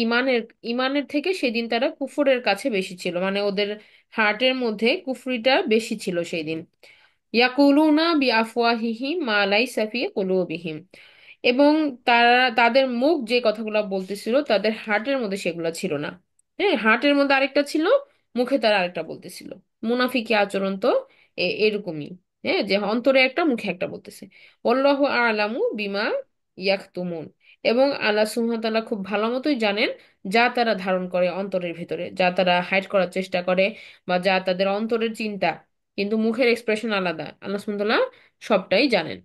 ইমানের ইমানের থেকে সেদিন তারা কুফরের কাছে বেশি ছিল, মানে ওদের হার্টের মধ্যে কুফরিটা বেশি ছিল সেই দিন। ইয়াকুলুনা বিআফওয়াহিহিম মা লাইসা ফি কুলুবিহিম। এবং তাদের মুখ যে কথাগুলো বলতেছিল তাদের হার্টের মধ্যে সেগুলো ছিল না। হ্যাঁ, হার্টের মধ্যে আরেকটা ছিল, মুখে তারা আরেকটা বলতেছিল। মুনাফিকি আচরণ তো এরকমই। হ্যাঁ, যে অন্তরে একটা মুখে একটা বলতেছে। আল্লাহু আ'লামু বিমা ইয়াকতুমুন। এবং আল্লাহ সুবহানাহু ওয়া তাআলা খুব ভালো মতোই জানেন যা তারা ধারণ করে অন্তরের ভিতরে, যা তারা হাইড করার চেষ্টা করে, বা যা তাদের অন্তরের চিন্তা, কিন্তু মুখের এক্সপ্রেশন আলাদা, আল্লাহ সুবহানাহু ওয়া তাআলা সবটাই জানেন।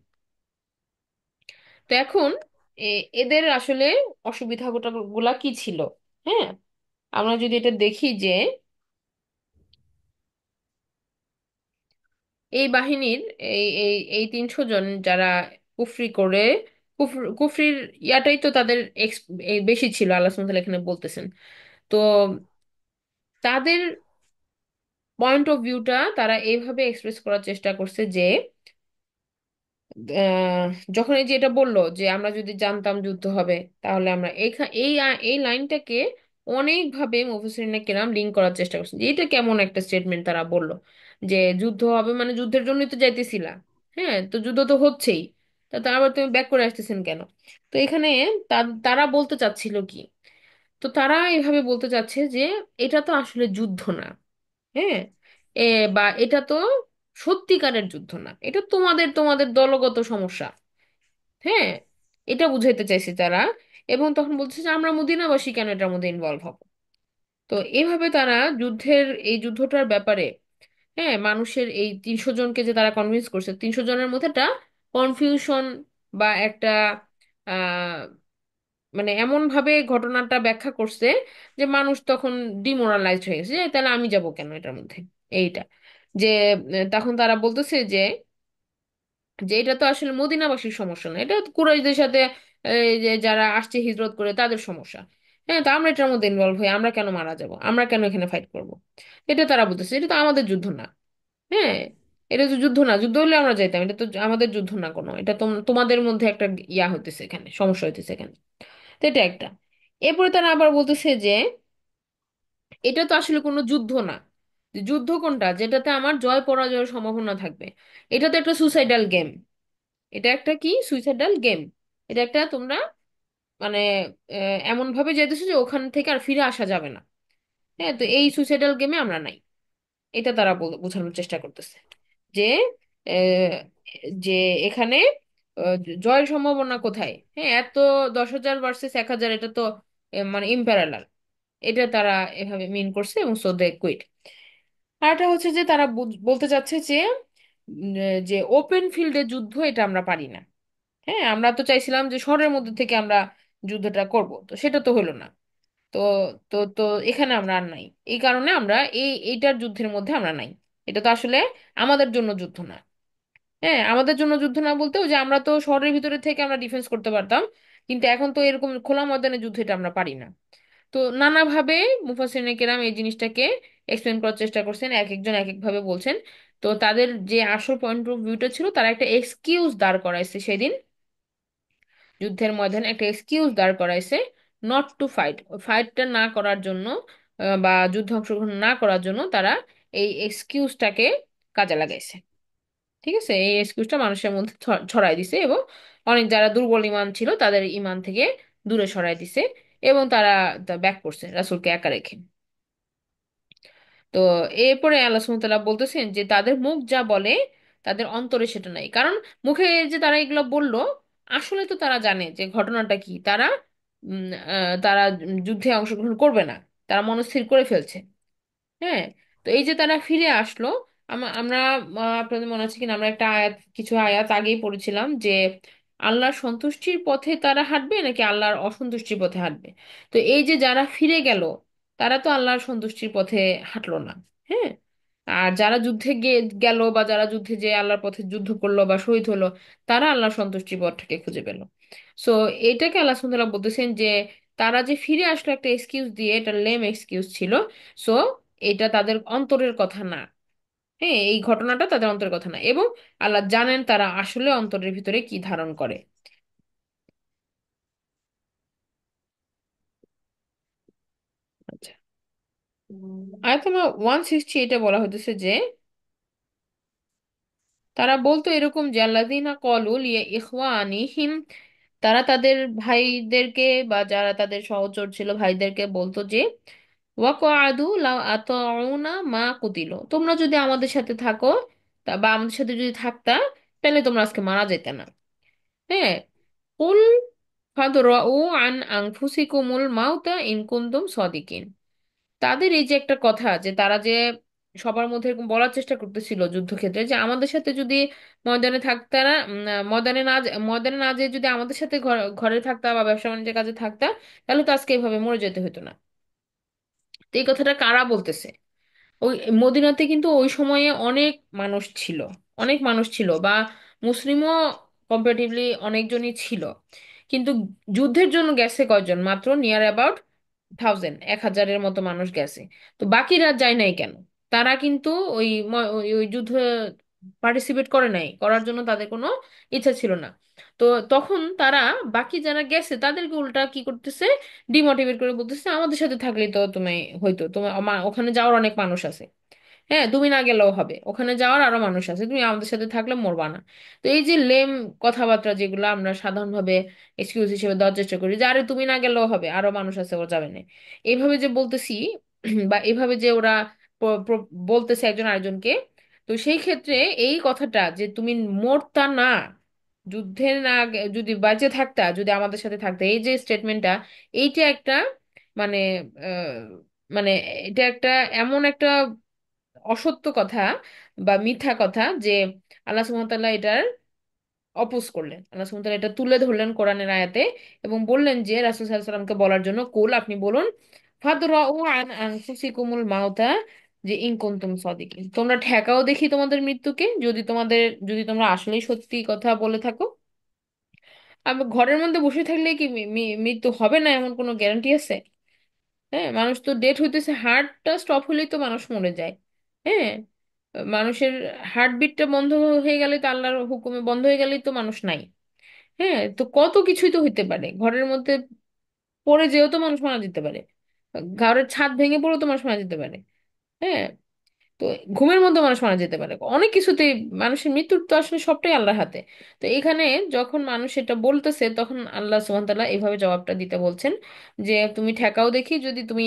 তো এখন এদের আসলে অসুবিধা গুলা কি ছিল? হ্যাঁ, আমরা যদি এটা দেখি যে এই বাহিনীর এই 300 জন যারা কুফরি করে, কুফরির ইয়াটাই তো তাদের বেশি ছিল, আল্লাহ সুবহানাহু ওয়া তাআলা এখানে বলতেছেন। তো তাদের পয়েন্ট অফ ভিউটা তারা এইভাবে এক্সপ্রেস করার চেষ্টা করছে যে আহ, যখন এই যে এটা বললো যে আমরা যদি জানতাম যুদ্ধ হবে তাহলে আমরা এই লাইনটাকে অনেকভাবে মুফাসসিরিনে কেরাম লিঙ্ক করার চেষ্টা করছেন যে এটা কেমন একটা স্টেটমেন্ট তারা বললো, যে যুদ্ধ হবে মানে যুদ্ধের জন্যই তো যাইতেছিলা। হ্যাঁ, তো যুদ্ধ তো হচ্ছেই, তা আবার তুমি ব্যাক করে আসতেছেন কেন? তো এখানে তারা বলতে চাচ্ছিল কি, তো তারা এভাবে বলতে চাচ্ছে যে এটা তো আসলে যুদ্ধ না। হ্যাঁ, এ বা এটা তো সত্যিকারের যুদ্ধ না, এটা তোমাদের তোমাদের দলগত সমস্যা। হ্যাঁ, এটা বুঝাইতে চাইছে তারা। এবং তখন বলছে যে আমরা মদিনাবাসী কেন এটার মধ্যে ইনভলভ হব। তো এভাবে তারা এই যুদ্ধটার ব্যাপারে, হ্যাঁ, মানুষের এই 300 জনকে যে তারা কনভিন্স করছে, 300 জনের মধ্যে একটা কনফিউশন বা একটা আহ মানে এমন ভাবে ঘটনাটা ব্যাখ্যা করছে যে মানুষ তখন ডিমোরালাইজড হয়ে গেছে, যে তাহলে আমি যাব কেন এটার মধ্যে। এইটা যে তখন তারা বলতেছে যে যে এটা তো আসলে মদিনাবাসীর সমস্যা না, এটা কুরাইশদের সাথে এই যে যারা আসছে হিজরত করে তাদের সমস্যা। হ্যাঁ, তো আমরা এটার মধ্যে ইনভলভ হয়ে আমরা কেন মারা যাব, আমরা কেন এখানে ফাইট করব? এটা তারা বলতেছে এটা তো আমাদের যুদ্ধ না। হ্যাঁ, এটা তো যুদ্ধ না, যুদ্ধ হলে আমরা যাইতাম, এটা তো আমাদের যুদ্ধ না কোনো, এটা তোমাদের মধ্যে একটা ইয়া হইতেছে এখানে, সমস্যা হইতেছে এখানে। তো এটা একটা। এরপরে তারা আবার বলতেছে যে এটা তো আসলে কোনো যুদ্ধ না। যে যুদ্ধ কোনটা যেটাতে আমার জয় পরাজয়ের সম্ভাবনা থাকবে? এটা তো একটা সুসাইডাল গেম। এটা একটা কি সুইসাইডাল গেম। এটা একটা তোমরা মানে এমন ভাবে যাইতেছো যে ওখান থেকে আর ফিরে আসা যাবে না। হ্যাঁ, তো এই সুইসাইডাল গেমে আমরা নাই। এটা তারা বোঝানোর চেষ্টা করতেছে যে আহ, যে এখানে আহ, জয়ের সম্ভাবনা কোথায়? হ্যাঁ, এত 10,000 ভার্সেস 1,000, এটা তো মানে ইম্প্যারালাল। এটা তারা এভাবে মিন করছে এবং সো দে কুইট। আরেকটা হচ্ছে যে তারা বলতে চাচ্ছে যে যে ওপেন ফিল্ডে যুদ্ধ এটা আমরা পারি না। হ্যাঁ, আমরা তো চাইছিলাম যে শহরের মধ্যে থেকে আমরা যুদ্ধটা করব, তো সেটা তো হলো না। তো তো তো এখানে আমরা আর নাই, এই কারণে আমরা এইটার যুদ্ধের মধ্যে আমরা নাই। এটা তো আসলে আমাদের জন্য যুদ্ধ না। হ্যাঁ, আমাদের জন্য যুদ্ধ না বলতে ওই যে আমরা তো শহরের ভিতরে থেকে আমরা ডিফেন্স করতে পারতাম, কিন্তু এখন তো এরকম খোলা ময়দানে যুদ্ধ এটা আমরা পারি না। তো নানাভাবে মুফাসসিরিনে কেরাম এই জিনিসটাকে এক্সপ্লেন করার চেষ্টা করছেন, এক একজন এক এক ভাবে বলছেন। তো তাদের যে আসল পয়েন্ট অফ ভিউটা ছিল, তারা একটা এক্সকিউজ দাঁড় করাইছে সেদিন যুদ্ধের ময়দানে, একটা এক্সকিউজ দাঁড় করাইছে নট টু ফাইট, ফাইটটা না করার জন্য, বা যুদ্ধে অংশগ্রহণ না করার জন্য তারা এই এক্সকিউজটাকে কাজে লাগাইছে। ঠিক আছে, এই এক্সকিউজটা মানুষের মধ্যে ছড়াই দিছে এবং অনেক যারা দুর্বল ইমান ছিল তাদের ইমান থেকে দূরে সরাই দিছে, এবং তারা ব্যাক করছে রাসূলকে একা রেখে। তো এরপরে আল্লাহ সুবহানাহু ওয়া তাআলা বলতেছেন যে তাদের মুখ যা বলে তাদের অন্তরে সেটা নাই। কারণ মুখে যে তারা এগুলো বলল, আসলে তো তারা জানে যে ঘটনাটা কি। তারা তারা যুদ্ধে অংশগ্রহণ করবে না। তারা মনস্থির করে ফেলছে। হ্যাঁ, তো এই যে তারা ফিরে আসলো, আমরা আপনাদের মনে আছে কিনা, আমরা একটা আয়াত, কিছু আয়াত আগেই পড়েছিলাম যে আল্লাহর সন্তুষ্টির পথে তারা হাঁটবে নাকি আল্লাহর অসন্তুষ্টির পথে হাঁটবে। তো এই যে যারা ফিরে গেল, তারা তো আল্লাহর সন্তুষ্টির পথে হাঁটলো না। হ্যাঁ, আর যারা যুদ্ধে গেল বা যারা যুদ্ধে যে আল্লাহর পথে যুদ্ধ করলো বা শহীদ হলো, তারা আল্লাহর সন্তুষ্টির পথটাকে খুঁজে পেল। সো এটাকে আল্লাহ সুবহানাহু ওয়া তাআলা বলতেছেন যে তারা যে ফিরে আসলো একটা এক্সকিউজ দিয়ে, এটা লেম এক্সকিউজ ছিল। সো এটা তাদের অন্তরের কথা না। হ্যাঁ, এই ঘটনাটা তাদের অন্তরের কথা না, এবং আল্লাহ জানেন তারা আসলে অন্তরের ভিতরে কি ধারণ করে। আচ্ছা, আয়াত নাম্বার 160 এটা বলা হতেছে যে তারা বলতো এরকম যে আল্লাযীনা ক্বালু লিইখওয়ানিহিম, তারা তাদের ভাইদেরকে বা যারা তাদের সহচর ছিল ভাইদেরকে বলতো যে ওয়াকআদু লাউ আতাউনা মা কুতিলু, তোমরা যদি আমাদের সাথে থাকো, বা আমাদের সাথে যদি থাকতা, তাহলে তোমরা আজকে মারা যেতে না। হ্যাঁ, কুল ফাদরাউ আন আনফুসিকুমুল মাউতা ইন কুনতুম সাদিকিন। তাদের এই যে একটা কথা, যে তারা যে সবার মধ্যে এরকম বলার চেষ্টা করতেছিল যুদ্ধক্ষেত্রে, যে আমাদের সাথে যদি ময়দানে থাকতা না, ময়দানে না যেয়ে যদি আমাদের সাথে ঘরে থাকতা বা ব্যবসা বাণিজ্যের কাজে থাকতা, তাহলে তো আজকে এইভাবে মরে যেতে হতো না। তো এই কথাটা কারা বলতেছে? ওই মদিনাতে কিন্তু ওই সময়ে অনেক মানুষ ছিল, অনেক মানুষ ছিল, বা মুসলিমও কম্পারেটিভলি অনেকজনই ছিল। কিন্তু যুদ্ধের জন্য গেছে কয়জন? মাত্র নিয়ার অ্যাবাউট 1000, 1000-এর মতো মানুষ গেছে। তো বাকিরা যায় নাই কেন? তারা কিন্তু ওই যুদ্ধে পার্টিসিপেট করে নাই, করার জন্য তাদের কোনো ইচ্ছা ছিল না। তো তখন তারা বাকি যারা গেছে তাদেরকে উল্টা কি করতেছে, ডিমোটিভেট করে বলতেছে আমাদের সাথে থাকলেই তো তুমি হয়তো, তোমার ওখানে যাওয়ার অনেক মানুষ আছে। হ্যাঁ, তুমি না গেলেও হবে, ওখানে যাওয়ার আরো মানুষ আছে, তুমি আমাদের সাথে থাকলে মরবা না। তো এই যে লেম কথাবার্তা যেগুলো আমরা সাধারণভাবে এক্সকিউজ হিসেবে দেওয়ার চেষ্টা করি, যে আরে তুমি না গেলেও হবে, আরো মানুষ আছে, ও যাবে না, এইভাবে যে বলতেছি বা এইভাবে যে ওরা বলতেছে একজন আরেকজনকে। তো সেই ক্ষেত্রে এই কথাটা যে তুমি মরতা না, যুদ্ধে না যদি বাঁচে থাকতা, যদি আমাদের সাথে থাকতা, এই যে স্টেটমেন্টটা, এইটা একটা মানে আহ, মানে এটা একটা এমন একটা অসত্য কথা বা মিথ্যা কথা যে আল্লাহ সুবহানাহু ওয়া তাআলা এটার অপোজ করলেন। আল্লাহ সুবহানাহু ওয়া তাআলা এটা তুলে ধরলেন কোরআনের আয়াতে, এবং বললেন যে রাসূল সাল্লাল্লাহু আলাইহি সাল্লামকে বলার জন্য, কুল আপনি বলুন, ফাদরাউ আন আনফুসিকুমুল মাউতা, যে ইন কুনতুম সাদিকিন, তোমরা ঠেকাও দেখি তোমাদের মৃত্যুকে, যদি তোমরা আসলেই সত্যি কথা বলে থাকো। আবার ঘরের মধ্যে বসে থাকলে কি মৃত্যু হবে না এমন কোনো গ্যারান্টি আছে? হ্যাঁ, মানুষ তো ডেথ হইতেছে, হার্টটা স্টপ হলেই তো মানুষ মরে যায়। হ্যাঁ, মানুষের হার্টবিটটা বন্ধ হয়ে গেলে তো, আল্লাহর হুকুমে বন্ধ হয়ে গেলেই তো মানুষ নাই। হ্যাঁ, তো কত কিছুই তো হইতে পারে, ঘরের মধ্যে পড়ে যেও তো মানুষ মারা যেতে পারে, ঘরের ছাদ ভেঙে পড়েও তো মানুষ মারা যেতে পারে। হ্যাঁ, তো ঘুমের মধ্যে মানুষ মারা যেতে পারে, অনেক কিছুতেই মানুষের মৃত্যুর তো আসলে সবটাই আল্লাহর হাতে। তো এখানে যখন মানুষ এটা বলতেছে, তখন আল্লাহ সুবহানাহু ওয়া তাআলা এইভাবে জবাবটা দিতে বলছেন যে তুমি ঠেকাও দেখি, যদি তুমি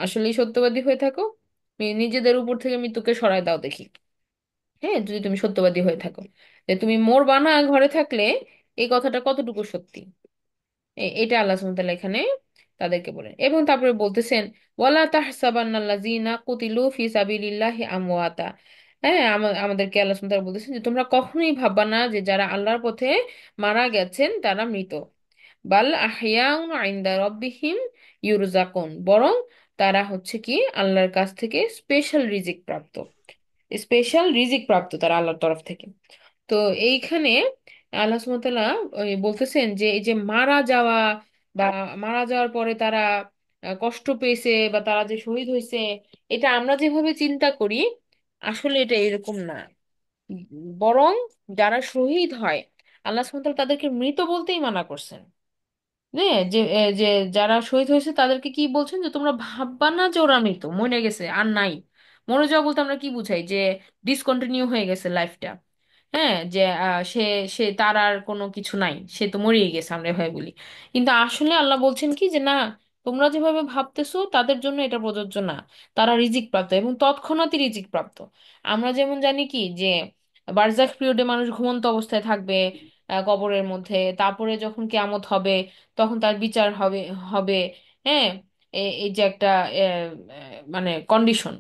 আসলেই সত্যবাদী হয়ে থাকো, নিজেদের উপর থেকে মৃত্যুকে সরায় দাও দেখি। হ্যাঁ, যদি তুমি সত্যবাদী হয়ে থাকো, যে তুমি মরবা না ঘরে থাকলে, এই কথাটা কতটুকু সত্যি, এটা আল্লাহ সুবহানাহু ওয়া তাআলা এখানে তাদেরকে বলেন। এবং তারপরে বলতেছেন ওয়ালা তাহসাবান্নাল্লাযীনা কুতিলু ফি সাবিলিল্লাহি আমওয়াতা। হ্যাঁ, আমাদেরকে আল্লাহ সুবহানাহু ওয়া তাআলা বলতেছেন যে তোমরা কখনোই ভাববা না যে যারা আল্লাহর পথে মারা গেছেন তারা মৃত। বাল আহইয়াউন ইনদা রাব্বিহিম ইউরজাকুন, বরং তারা হচ্ছে কি আল্লাহর কাছ থেকে স্পেশাল রিজিক প্রাপ্ত, স্পেশাল রিজিক প্রাপ্ত তারা আল্লাহর তরফ থেকে। তো এইখানে আল্লাহ সুবহানাহু ওয়া তাআলা ওই বলতেছেন যে এই যে মারা যাওয়া বা মারা যাওয়ার পরে তারা কষ্ট পেয়েছে বা তারা যে শহীদ হয়েছে, এটা আমরা যেভাবে চিন্তা করি, আসলে এটা এরকম না। বরং যারা শহীদ হয়, আল্লাহ সুবহানাহু ওয়া তাআলা তাদেরকে মৃত বলতেই মানা করছেন। যে যারা শহীদ হয়েছে তাদেরকে কি বলছেন, যে তোমরা ভাববা না যে ওরা মৃত, মরে গেছে আর নাই। মরে যাওয়া বলতে আমরা কি বুঝাই, যে ডিসকন্টিনিউ হয়ে গেছে লাইফটা। হ্যাঁ, যে সে সে তার আর কোনো কিছু নাই, সে তো মরেই গেছে, আমরা এভাবে বলি। কিন্তু আসলে আল্লাহ বলছেন কি, যে না, তোমরা যেভাবে ভাবতেছো তাদের জন্য এটা প্রযোজ্য না। তারা রিজিক প্রাপ্ত এবং তৎক্ষণাৎই রিজিক প্রাপ্ত। আমরা যেমন জানি কি যে বারজাখ পিরিয়ডে মানুষ ঘুমন্ত অবস্থায় থাকবে কবরের মধ্যে, তারপরে যখন কিয়ামত হবে তখন তার বিচার হবে হবে। হ্যাঁ, এই যে একটা মানে কন্ডিশন।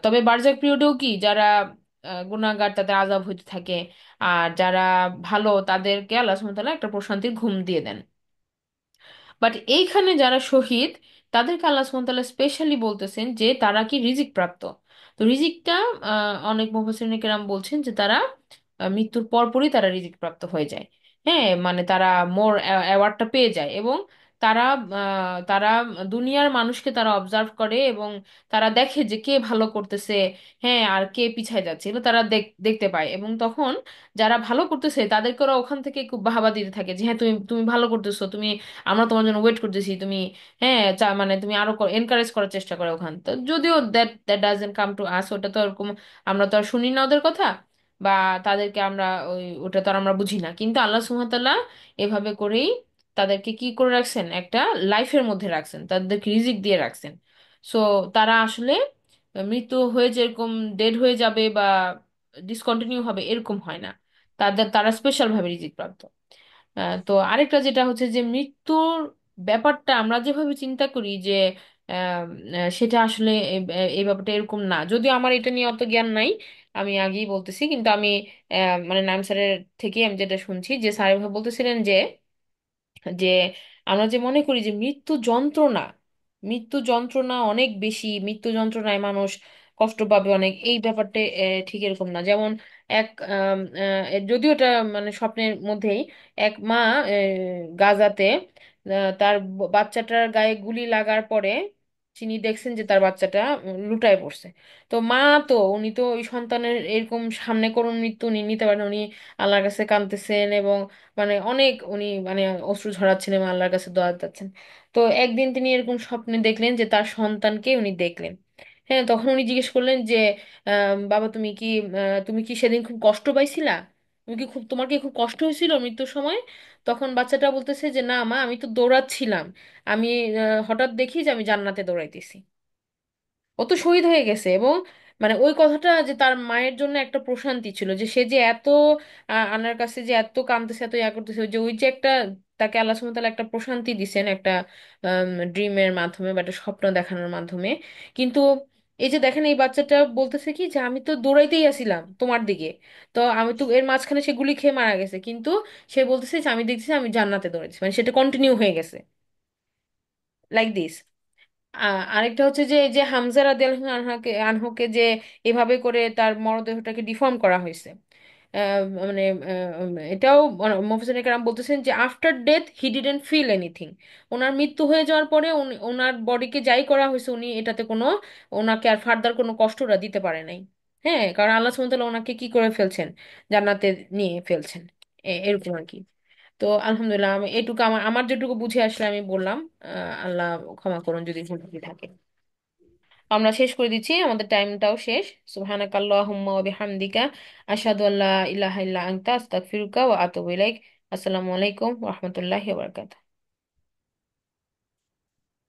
তবে বার্জাক পিরিয়ডেও কি যারা গুনাহগার তাদের আযাব হইতে থাকে, আর যারা ভালো তাদেরকে আল্লাহ সুবহানাহু ওয়া তাআলা একটা প্রশান্তির ঘুম দিয়ে দেন। বাট এইখানে যারা শহীদ তাদেরকে আল্লাহ সুবহানাহু ওয়া তাআলা স্পেশালি বলতেছেন যে তারা কি রিজিক প্রাপ্ত। তো রিজিকটা অনেক মুফাসসিরিনে কেরাম বলছেন যে তারা মৃত্যুর পরপরই তারা রিজিক প্রাপ্ত হয়ে যায়। হ্যাঁ, মানে তারা মোর অ্যাওয়ার্ডটা পেয়ে যায়, এবং তারা তারা দুনিয়ার মানুষকে তারা অবজার্ভ করে এবং তারা দেখে যে কে ভালো করতেছে, হ্যাঁ, আর কে পিছায় যাচ্ছে, এগুলো তারা দেখতে পায়। এবং তখন যারা ভালো করতেছে তাদেরকে ওরা ওখান থেকে খুব বাহবা দিতে থাকে যে হ্যাঁ তুমি তুমি ভালো করতেছো, তুমি, আমরা তোমার জন্য ওয়েট করতেছি, তুমি, হ্যাঁ, মানে তুমি আরো এনকারেজ করার চেষ্টা করো ওখান তো। যদিও that that doesn't come to us, ওটা তো ওরকম আমরা তো আর শুনি না ওদের কথা, বা তাদেরকে আমরা ওটা তো আর আমরা বুঝি না। কিন্তু আল্লাহ সুবহানাহু ওয়া তাআলা এভাবে করেই তাদেরকে কি করে রাখছেন, একটা লাইফের মধ্যে রাখছেন, তাদেরকে রিজিক দিয়ে রাখছেন। সো তারা আসলে মৃত্যু হয়ে যেরকম ডেড হয়ে যাবে বা ডিসকন্টিনিউ হবে এরকম হয় না, তারা স্পেশাল ভাবে রিজিক প্রাপ্ত। তো আরেকটা যেটা হচ্ছে যে মৃত্যুর ব্যাপারটা আমরা যেভাবে চিন্তা করি যে সেটা আসলে এই ব্যাপারটা এরকম না। যদিও আমার এটা নিয়ে অত জ্ঞান নাই, আমি আগেই বলতেছি, কিন্তু আমি মানে নাইম স্যারের থেকে আমি যেটা শুনছি যে স্যার এভাবে বলতেছিলেন যে আমরা যে মনে করি যে মৃত্যু যন্ত্রণা অনেক বেশি, মৃত্যু যন্ত্রণায় মানুষ কষ্ট পাবে অনেক, এই ব্যাপারটা ঠিক এরকম না। যেমন এক যদিও এটা মানে স্বপ্নের মধ্যেই এক মা গাজাতে তার বাচ্চাটার গায়ে গুলি লাগার পরে তিনি দেখছেন যে তার বাচ্চাটা লুটায় পড়ছে। তো মা, তো উনি তো ওই সন্তানের এরকম সামনে করুণ মৃত্যু উনি নিতে পারেন, উনি আল্লাহর কাছে কাঁদতেছেন এবং মানে অনেক উনি মানে অশ্রু ঝরাচ্ছেন এবং আল্লাহর কাছে দোয়া চাচ্ছেন। তো একদিন তিনি এরকম স্বপ্নে দেখলেন যে তার সন্তানকে উনি দেখলেন। হ্যাঁ, তখন উনি জিজ্ঞেস করলেন যে বাবা তুমি কি সেদিন খুব কষ্ট পাইছিলা, তোমার কি খুব কষ্ট হয়েছিল মৃত্যুর সময়? তখন বাচ্চাটা বলতেছে যে না মা, আমি তো দৌড়াচ্ছিলাম, আমি হঠাৎ দেখি যে আমি জান্নাতে দৌড়াইতেছি। ও তো শহীদ হয়ে গেছে, এবং মানে ওই কথাটা যে তার মায়ের জন্য একটা প্রশান্তি ছিল, যে সে যে এত আনার কাছে যে এত কাঁদতেছে, এত ইয়া করতেছে, যে ওই যে একটা তাকে আল্লাহ সুবহানাহু ওয়া তাআলা একটা প্রশান্তি দিছেন একটা ড্রিমের মাধ্যমে বা একটা স্বপ্ন দেখানোর মাধ্যমে। কিন্তু এই যে দেখেন এই বাচ্চাটা বলতেছে কি যে আমি তো দৌড়াইতেই আসিলাম তোমার দিকে, তো আমি তো এর মাঝখানে সে গুলি খেয়ে মারা গেছে, কিন্তু সে বলতেছে যে আমি দেখতেছি আমি জান্নাতে দৌড়াইছি, মানে সেটা কন্টিনিউ হয়ে গেছে লাইক দিস। আরেকটা হচ্ছে যে এই যে হামজা রাদিয়াল্লাহু আনহুকে যে এভাবে করে তার মরদেহটাকে ডিফর্ম করা হয়েছে। মানে এটাও মুফাসসিরিনে কেরাম বলতেছেন যে after death he didn't feel anything. ওনার মৃত্যু হয়ে যাওয়ার পরে ওনার বডিকে যাই করা হয়েছে উনি এটাতে কোনো, ওনাকে আর ফার্দার কোনো কষ্ট ওরা দিতে পারে নাই। হ্যাঁ, কারণ আল্লাহ সুবহানাহু ওয়া তাআলা ওনাকে কি করে ফেলছেন, জান্নাতে নিয়ে ফেলছেন, এরকম আর কি। তো আলহামদুলিল্লাহ, আমি এটুকু আমার আমার যেটুকু বুঝে আসলে আমি বললাম। আল্লাহ ক্ষমা করুন যদি ভুল ত্রুটি থাকে। আমরা শেষ করে দিচ্ছি, আমাদের টাইমটাও শেষ। সুবহানাকা আল্লাহুম্মা ওয়া বিহামদিকা আশহাদু আল্লা ইলাহা ইল্লা আনতা আস্তাগফিরুকা ওয়া আতুবু ইলাইক। আসসালামু আলাইকুম ওয়া রাহমাতুল্লাহি ওয়া বারাকাতুহু।